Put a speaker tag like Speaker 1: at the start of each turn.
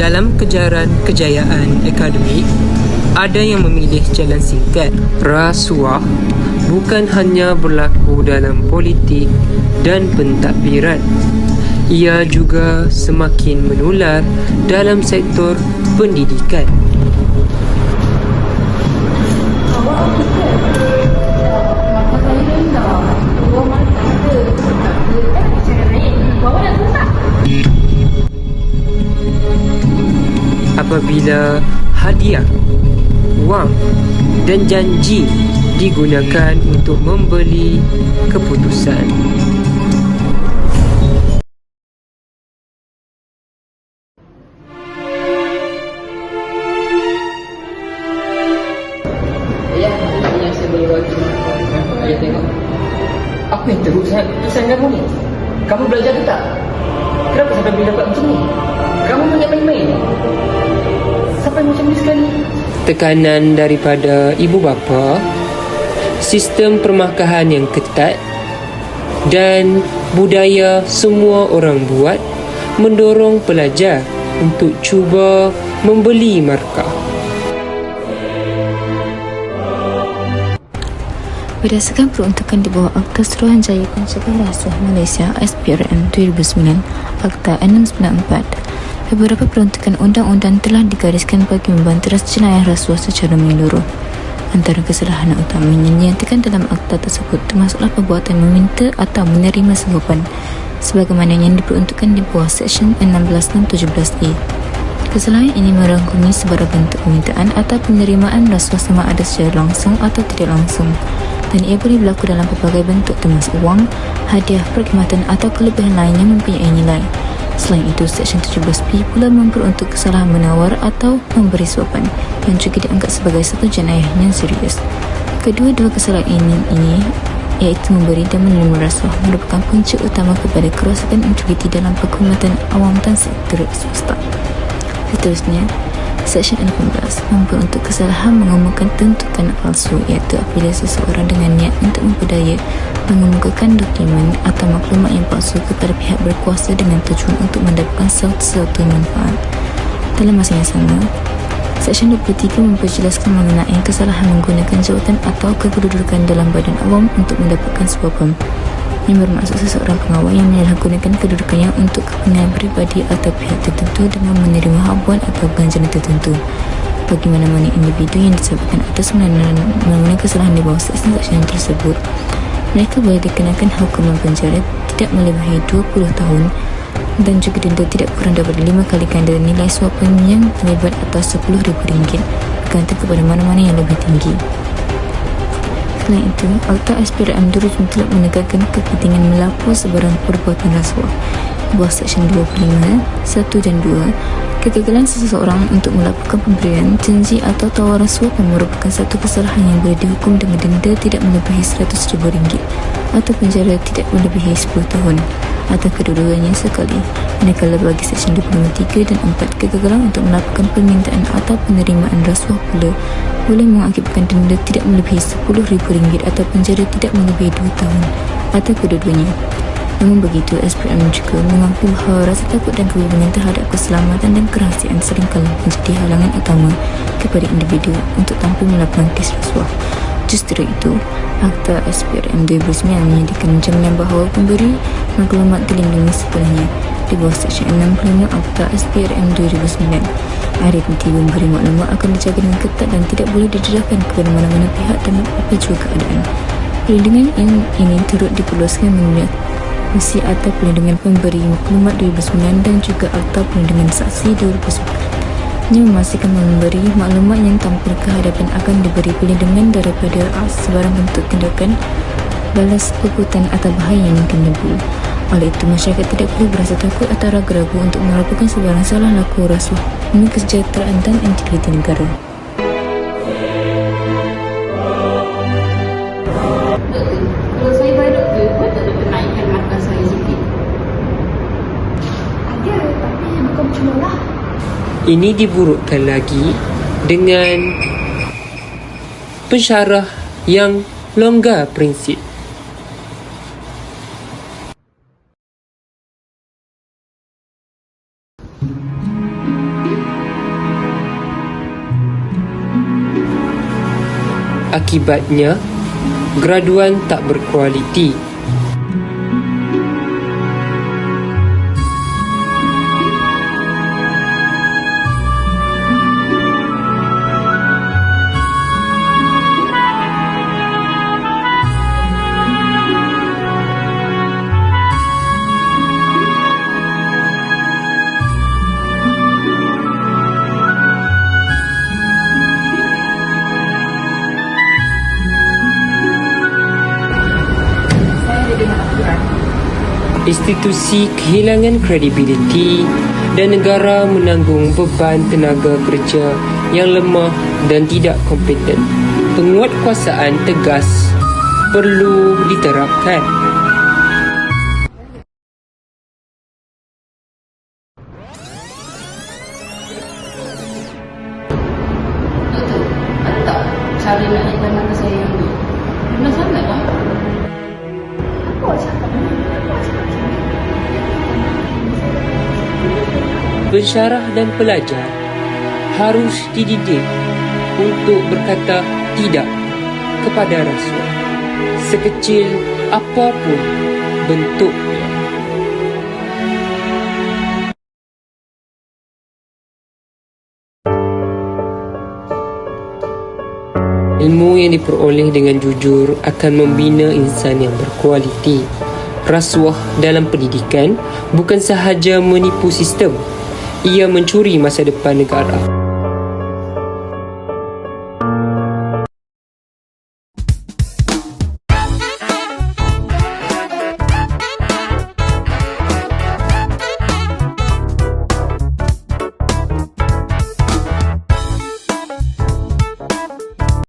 Speaker 1: Dalam kejaran kejayaan akademik, ada yang memilih jalan singkat. Rasuah bukan hanya berlaku dalam politik dan pentadbiran. Ia juga semakin menular dalam sektor pendidikan. Apabila hadiah, wang dan janji digunakan untuk membeli keputusan.
Speaker 2: Ayah, ini yang saya boleh bagi. Ayah tengok. Apa yang teruk tulisan kamu ni? Kamu belajar ke tak? Kenapa sampai boleh dapat macam ni? Kamu banyak main-main. Sampai macam ni sekali.
Speaker 1: Tekanan daripada ibu bapa, sistem permakahan yang ketat dan budaya semua orang buat mendorong pelajar untuk cuba membeli markah.
Speaker 3: Berdasarkan peruntukan di bawah Akta Suruhanjaya Pencegahan Rasuah Malaysia SPRM 2009, Akta 694, beberapa peruntukan undang-undang telah digariskan bagi membanteras jenayah rasuah secara menyeluruh. Antara kesalahan utamanya yang dinyatakan dalam akta tersebut termasuklah perbuatan meminta atau menerima suapan sebagaimana yang diperuntukkan di bawah Seksyen 16 dan 17A. Kesalahan ini merangkumi sebarang bentuk permintaan atau penerimaan rasuah sama ada secara langsung atau tidak langsung, dan ia boleh berlaku dalam pelbagai bentuk termasuk wang, hadiah, perkhidmatan atau kelebihan lain yang mempunyai nilai. Selain itu, Seksyen 17B pula memperuntuk kesalahan menawar atau memberi suapan yang juga dianggap sebagai satu jenayah yang serius. Kedua-dua kesalahan ini iaitu memberi dan menerima rasuah merupakan punca utama kepada kerosakan integriti dalam perkhidmatan awam dan sektor swasta. Seterusnya, Seksyen 18 memperuntuk kesalahan mengumumkan tuntutan palsu, iaitu apabila seseorang dengan niat untuk memperdaya mengemukakan dokumen atau maklumat yang palsu kepada pihak berkuasa dengan tujuan untuk mendapatkan sesuatu manfaat. Dalam masa yang sama, Seksyen 23 memperjelaskan mengenai kesalahan menggunakan jawatan atau kedudukan dalam badan awam untuk mendapatkan suapan, yang bermaksud seseorang pengawal yang menyalahgunakan kedudukannya untuk kepentingan peribadi atau pihak tertentu dengan menerima habuan atau ganjaran tertentu. Bagi mana-mana individu yang disebutkan atas mengenai kesalahan di bawah seksyen tersebut, mereka boleh dikenakan hukuman penjara tidak melebihi 20 tahun dan juga denda tidak kurang daripada 5 kali ganda nilai suapan yang terlibat atau RM10,000 bergantung kepada mana-mana yang lebih tinggi. Selain itu, Akta SPRM 2009 telah menegakkan kepentingan melapor sebarang perbuatan rasuah. Bawah Seksyen 25, 1 dan 2, kegagalan seseorang untuk melaporkan pemberian, janji atau tawaran suapan merupakan satu kesalahan yang boleh dihukum dengan denda tidak melebihi RM100,000 atau penjara tidak melebihi 10 tahun atau kedua-duanya sekali. Manakala bagi Seksyen 25(3) dan 4, kegagalan untuk melaporkan permintaan atau penerimaan rasuah pula boleh mengakibatkan denda tidak melebihi RM10,000 atau penjara tidak melebihi 2 tahun atau kedua-duanya. Namun begitu, SPRM juga mengaku bahawa rasa takut dan kebimbangan terhadap keselamatan dan kerahsiaan seringkali menjadi halangan utama kepada individu untuk tampil melakukan kes rasuah. Justru itu, Akta SPRM 2009 menyediakan jaminan bahawa pemberi maklumat dilindungi sepenuhnya di bawah Seksyen 65 Akta SPRM 2009. Identiti pemberi maklumat akan dijaga dengan ketat dan tidak boleh didedahkan kepada mana-mana pihak dalam apa jua keadaan. Perlindungan ini turut diperluaskan melalui Misi Akta Perlindungan Pemberi Maklumat 2009 dan juga Akta Perlindungan Saksi 2009. Ini memastikan memberi maklumat yang tampil ke hadapan akan diberi perlindungan daripada sebarang bentuk tindakan balas perbuatan atau bahaya yang mungkin timbul. Oleh itu, masyarakat tidak perlu berasa takut atau ragu-ragu untuk melaporkan sebarang salah laku rasuah demi kesejahteraan dan integriti negara.
Speaker 4: Kalau saya bayar doktor, betul doktor naikkan markah saya sikit? Ada, tapi bukan cuma lah.
Speaker 1: Ini diburukkan lagi dengan pensyarah yang longgar prinsip. Akibatnya, graduan tak berkualiti. Institusi kehilangan kredibiliti dan negara menanggung beban tenaga kerja yang lemah dan tidak kompeten. Penguatkuasaan tegas perlu diterapkan.
Speaker 4: Betul. Ada tak cara nak naikkan mata saya yang ni? Rendah sangat lah. Apa cakap ni?
Speaker 1: Pensyarah dan pelajar harus dididik untuk berkata tidak kepada rasuah, sekecil apapun bentuknya. Ilmu yang diperoleh dengan jujur akan membina insan yang berkualiti. Rasuah dalam pendidikan bukan sahaja menipu sistem, ia mencuri masa depan negara.